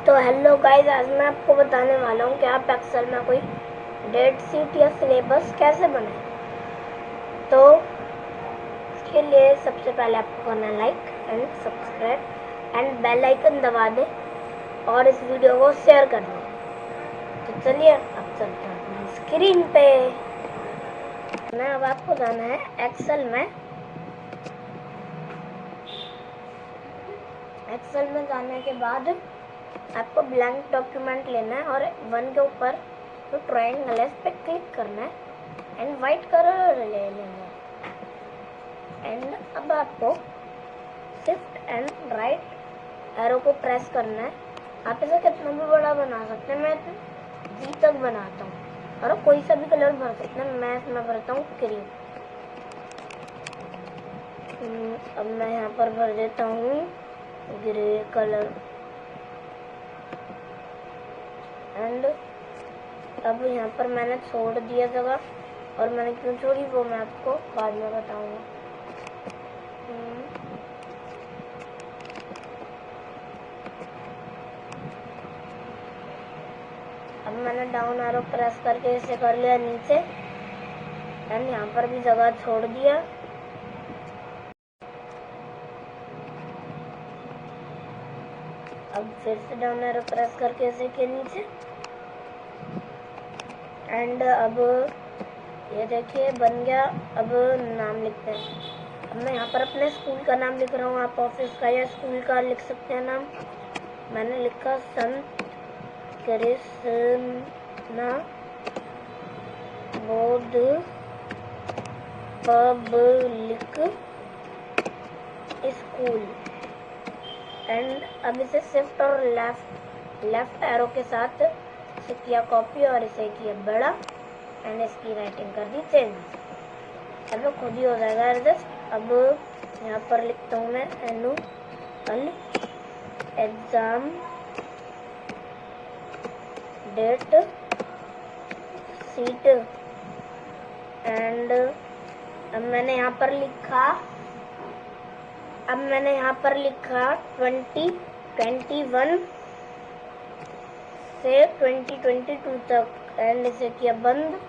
तो hello guys, आज मैं आपको बताने वाला हूँ कि आप एक्सेल में कोई डेट शीट या सिलेबस कैसे बनाएं। तो इसके लिए सबसे पहले आपको करना है like and subscribe and bell icon दबा दें और इस वीडियो को शेयर कर दें। तो चलिए अब चलते हैं अपनी स्क्रीन पे। अब आपको जाना है एक्सेल में। एक्सेल में जाने के बाद आपको ब्लैंक डॉक्यूमेंट लेना है और वन के ऊपर जो ट्रायंगल है इस पर क्लिक करना है एंड वाइट कलर ले लेना है। एंड अब आपको शिफ्ट एंड राइट एरो को प्रेस करना है। आप इसे कितना भी बड़ा बना सकते हैं, मैं जी तक बनाता हूँ और कोई सा भी कलर भर सकते हैं। मैं इसमें भरता हूँ क्रीम। अब मैं यहाँ पर भर देता हूँ ग्रे कलर। एंड अब यहाँ पर मैंने छोड़ दिया जगह, और मैंने क्यों छोड़ी वो मैं आपको बाद में बताऊंगा। अब मैंने डाउन एरो प्रेस करके इसे कर लिया नीचे एंड यहाँ पर भी जगह छोड़ दिया। अब फिर से डाउन एरो प्रेस करके इसे के नीचे एंड अब ये देखिए बन गया। अब नाम लिखते हैं। अब मैं यहाँ पर अपने स्कूल का नाम लिख रहा हूँ, आप ऑफिस का या स्कूल का लिख सकते हैं नाम। मैंने लिखा संत कृष्णा बोध पब्लिक स्कूल। एंड अब इसे शिफ्ट और लेफ्ट एरो के साथ इसे किया कॉपी और इसे किया बड़ा एंड इसकी राइटिंग कर दी चेंज। अब खुद ही हो जाएगा एडजस्ट। अब यहाँ पर लिखता हूँ मैं annual exam date sheet. And अब मैंने यहाँ पर लिखा 2021 से 2022 तक एंड इसे किया बंद।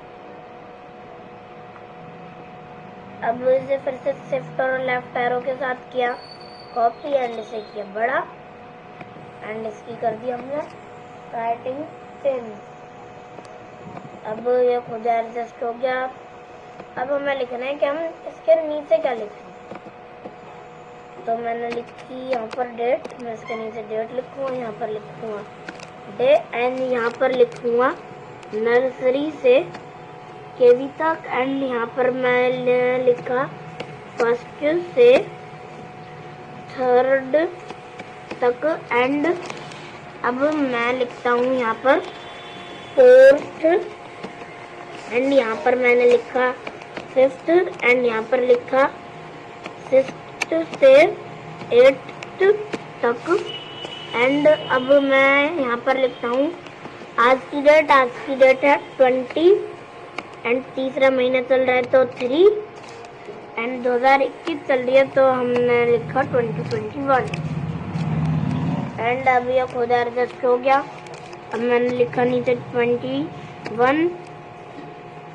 अब इसे फिर से शिफ्ट और लेफ्ट एरो के साथ किया कॉपी एंड इसे किया बड़ा एंड इसकी कर दी हमने राइटिंग चेंज। अब ये खुद एडजस्ट हो गया। अब हमें लिखना है कि हम इसके नीचे क्या लिखें। तो मैंने लिखी यहाँ पर डेट, मैं इसके नीचे डेट लिखूँगा, यहाँ पर लिखूँगा डे एंड यहाँ पर लिखूँगा नर्सरी से केवी तक एंड यहाँ पर मैंने लिखा फर्स्ट से थर्ड तक। एंड अब मैं लिखता हूँ यहाँ पर फोर्थ एंड यहाँ पर मैंने लिखा फिफ्थ एंड यहाँ पर लिखा सिक्स्थ से एट्थ तक। एंड अब मैं यहाँ पर लिखता हूँ आज की डेट है 20 एंड तीसरा महीना चल रहा है तो 3 एंड 2021 चल रही है तो हमने लिखा 2021 एंड अब यह खुद एडजस्ट हो गया। अब मैंने लिखा नीचे 21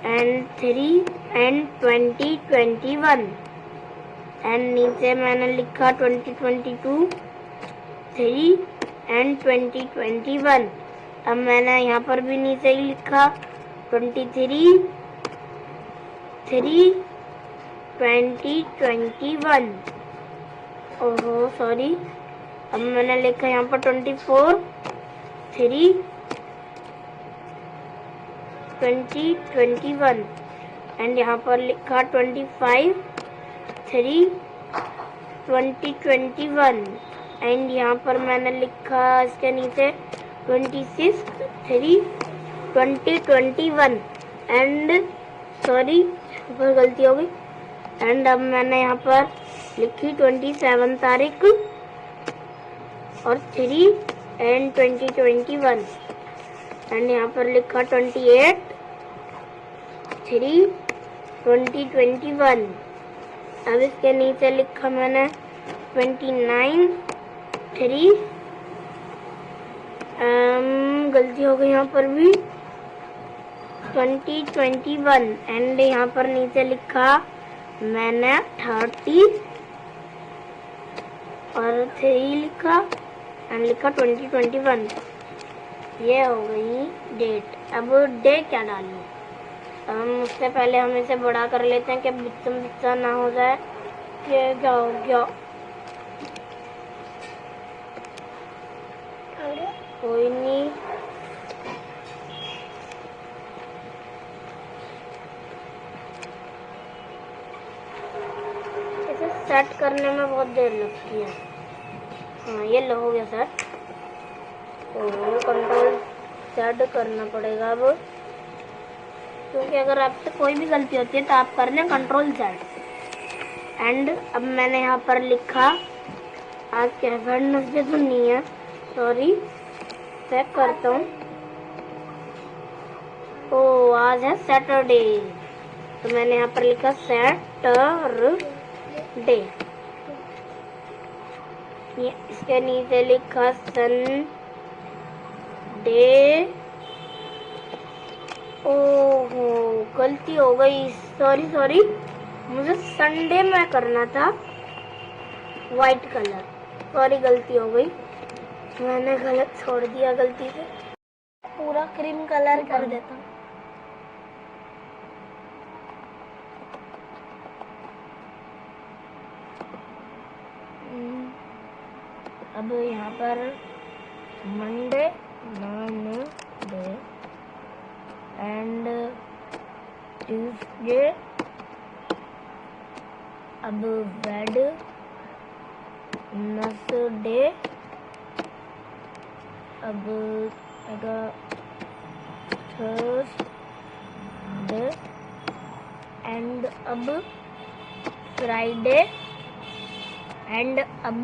एंड 3 एंड 2021 एंड नीचे मैंने लिखा 2022 3 एंड 2021। अब मैंने यहाँ पर भी नीचे ही लिखा 23 3 2021। ओहो सॉरी। अब मैंने लिखा यहाँ पर 24 3 2021 एंड यहाँ पर लिखा 25 3 2021 एंड यहाँ पर मैंने लिखा इसके नीचे 26 3 2021 एंड सॉरी ऊपर गलती हो गई। एंड अब मैंने यहाँ पर लिखी 27 तारीख और 3 एंड 2021 एंड यहाँ पर लिखा 28 3 2021। अब इसके नीचे लिखा मैंने 29 3 गलती हो गई यहाँ पर भी 2021 एंड यहाँ पर नीचे लिखा मैंने 30 और 3 लिखा एंड लिखा 2021। ये हो गई डेट। अब डे क्या डालूं? उससे पहले हम इसे बड़ा कर लेते हैं कि बिच्चा ना हो जाए। ये क्या हो गया? कोई नहीं, इसे सेट करने में बहुत देर लगती है। हाँ, ये लो हो गया सेट। तो कंट्रोल सेट करना पड़ेगा अब, क्योंकि अगर आपसे कोई भी गलती होती है तो आप कर लें कंट्रोल सेट। एंड अब मैंने यहाँ पर लिखा, आज क्या वेडनेसडे तो नहीं है, सॉरी, चेक करता हूँ। ओ, आज है सैटरडे, तो मैंने यहाँ पर लिखा सैटरडे। ये इसके नीचे लिखा सन डे। ओहो, गलती हो गई, सॉरी, मुझे संडे में करना था वाइट कलर। सॉरी, गलती हो गई, मैंने गलत छोड़ दिया गलती से। पूरा क्रीम कलर कर देता हूँ। अब यहाँ पर मंडे एंड ट्यूसडे, अब वेडनेसडे, अब थर्सडे एंड अब फ्राइडे एंड अब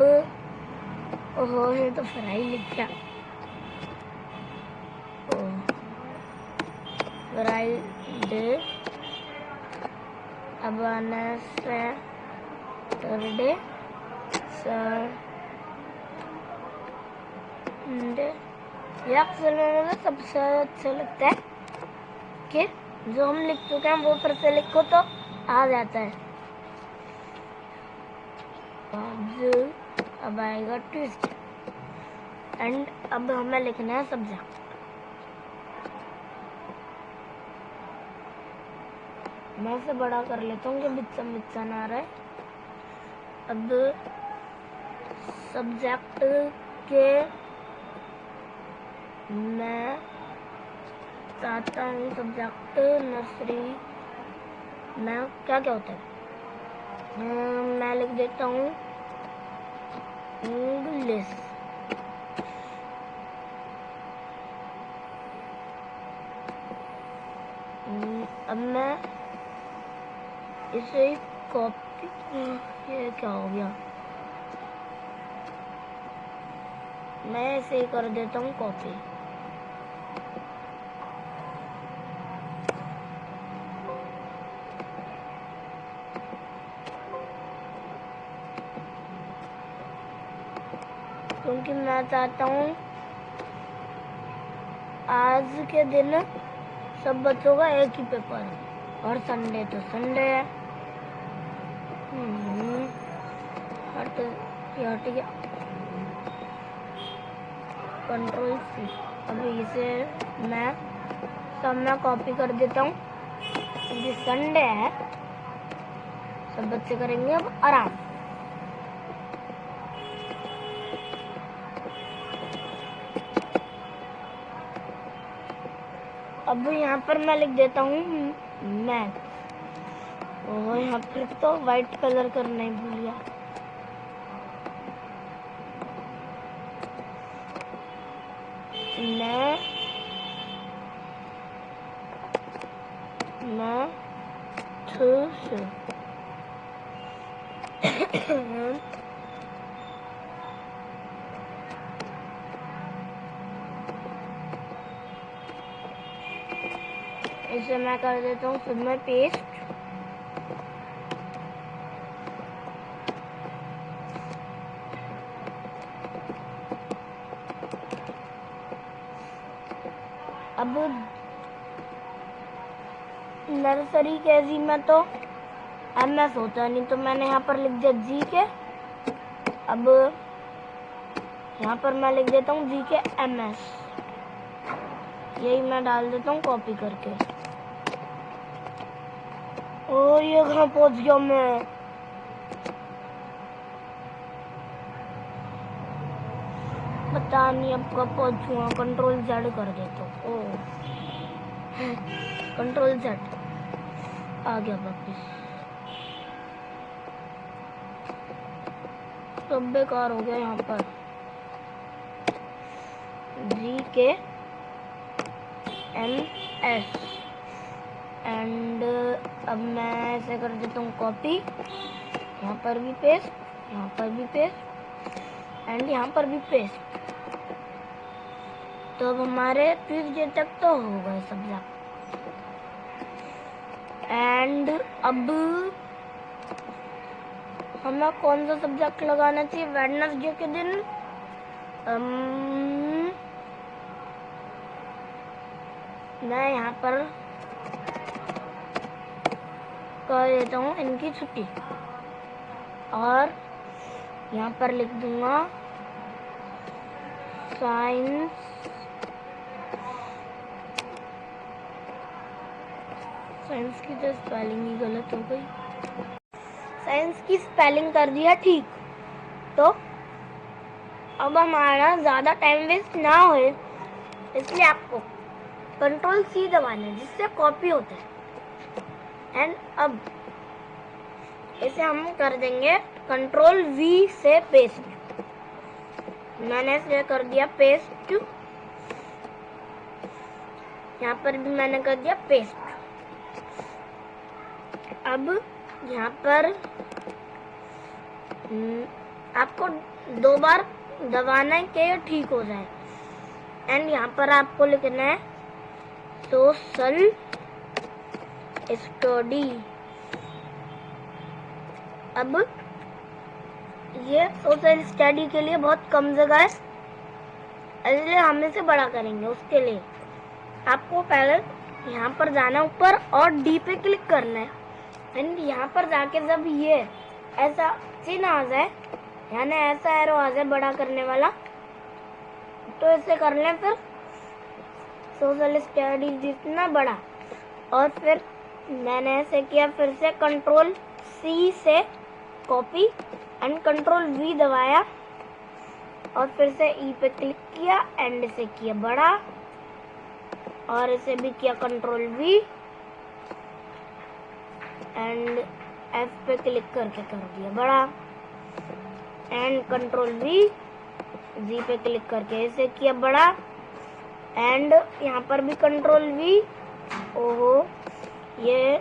ओहो, ये तो फ्राई लिखा। फ्राइडे, अब आना सैटरडे, संडे। ये अक्सर में मुझे सबसे अच्छा लगता है कि जो हम लिख चुके हैं वो फिर से लिखो तो आ जाता है। अब आएगा ट्विस्ट एंड अब हमें लिखना है सब्जेक्ट। मैं इसे बड़ा कर लेता हूँ कि बिच्चा ना रहे। अब सब्जेक्ट के मैं चाहता हूँ सब्जेक्ट नर्सरी में क्या होता है, मैं लिख देता हूँ इंग्लिश। अब मैं इसे कॉपी, ये क्या हो गया, मैं इसे कर देता हूँ कॉपी। क्योंकि मैं चाहता हूँ आज के दिन सब बच्चों का एक ही पेपर है और संडे तो संडे है। हट गया, कंट्रोल सी। अभी इसे मैं सब में कॉपी कर देता हूँ, क्योंकि संडे है, सब बच्चे करेंगे अब आराम। अब यहाँ पर मैं लिख देता हूँ मैथ। और यहाँ पर तो वाइट कलर करना ही भूल गया। इसे मैं कर देता हूँ सब में पेस्ट। अब नर्सरी केजी में तो MS होता नहीं, तो मैंने यहाँ पर लिख दिया GK। अब यहाँ पर मैं लिख देता हूँ GK MS, यही मैं डाल देता हूँ कॉपी करके। ओ ये कहाँ पहुँच गया मैं। पता नहीं अब कब पहुँचूँगा। Ctrl Z कर देता हूँ। ओ Ctrl Z आ गया वापिस। सब बेकार हो गया यहाँ पर। GK MS एंड अब मैं ऐसे कर देता हूँ कॉपी, यहाँ पर भी पेस्ट, यहाँ पर भी पेस्ट एंड यहाँ पर भी पेस्ट। तो अब हमारे ट्यूसडे तक तो हो गए सब्जेक्ट। एंड अब हमें कौन सा सब्जेक्ट लगाना चाहिए वेडनेसडे के दिन। मैं यहाँ पर कर देता हूँ इनकी छुट्टी और यहाँ पर लिख दूंगा साइंस की तो स्पेलिंग ही गलत हो गई। साइंस की स्पेलिंग कर दिया ठीक। तो अब हमारा ज़्यादा टाइम वेस्ट ना हो, इसलिए आपको Ctrl C दबाना है जिससे कॉपी होता है। एंड अब इसे हम कर देंगे Ctrl V से पेस्ट। मैंने इसे कर दिया पेस्ट, यहाँ पर भी मैंने कर दिया पेस्ट। अब यहाँ पर आपको 2 बार दबाना है कि ये ठीक हो जाए। एंड यहाँ पर आपको लिखना है सोशल स्टडी। अब ये सोशल स्टडी के लिए बहुत कम जगह है, इसलिए हम इसे बड़ा करेंगे। उसके लिए आपको पहले यहाँ पर जाना ऊपर और डी पे क्लिक करना है। एंड यहाँ पर जाके जब ये ऐसा चिन्ह आ जाए, यानी ऐसा एरो आ जाए बड़ा करने वाला, तो इसे कर लें फिर सोशल स्टडी जितना बड़ा। और फिर मैंने ऐसे किया, फिर से Ctrl C से कॉपी एंड Ctrl V दबाया और फिर से ई पे क्लिक किया एंड इसे किया बड़ा और इसे भी किया Ctrl V एंड F पे क्लिक करके कर दिया बड़ा एंड Ctrl V, G पे क्लिक करके इसे किया बड़ा एंड यहाँ पर भी Ctrl V। ओहो ये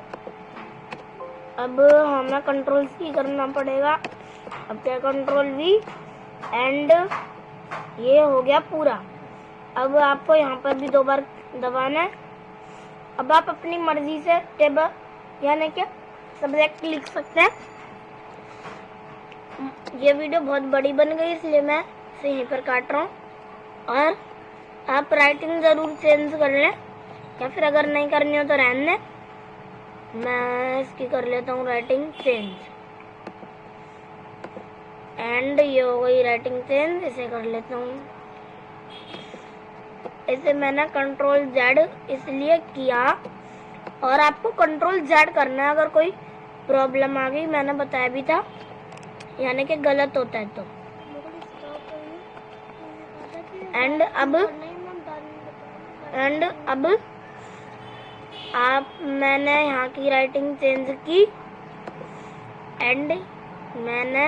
अब हमें Ctrl C करना पड़ेगा। अब क्या Ctrl V एंड ये हो गया पूरा। अब आपको यहाँ पर भी 2 बार दबाना है। अब आप अपनी मर्जी से टेबल यानी क्या सब्जेक्ट लिख सकते हैं। ये वीडियो बहुत बड़ी बन गई, इसलिए मैं इसे यहीं पर काट रहा हूँ। और आप राइटिंग ज़रूर चेंज कर लें, या फिर अगर नहीं करनी हो तो रहने दें। मैं इसकी कर लेता हूँ राइटिंग चेंज एंड ये हो गई राइटिंग चेंज। इसे कर लेता हूँ, इसे मैंने Ctrl Z इसलिए किया और आपको Ctrl Z करना है अगर कोई प्रॉब्लम आ गई। मैंने बताया भी था, यानी कि गलत होता है तो। एंड अब आप मैंने यहाँ की राइटिंग चेंज की एंड मैंने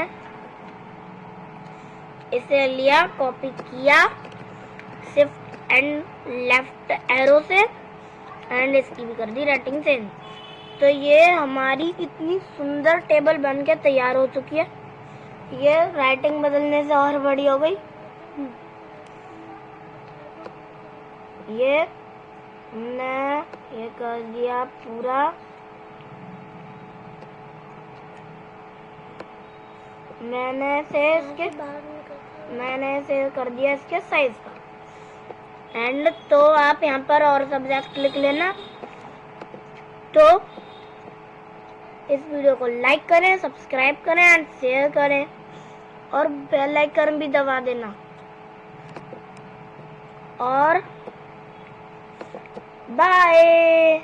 इसे लिया, कॉपी किया शिफ्ट एंड लेफ्ट एरो से एंड इसकी भी कर दी राइटिंग चेंज। तो ये हमारी कितनी सुंदर टेबल बन के तैयार हो चुकी है। ये राइटिंग बदलने से और बड़ी हो गई। ये मैं ये कर दिया पूरा। मैंने से कर दिया इसके साइज का एंड तो आप यहाँ पर और सब्जेक्ट लिख लेना। तो इस वीडियो को लाइक करें, सब्सक्राइब करें एंड शेयर करें और बेल आइकन भी दबा देना। और बाय।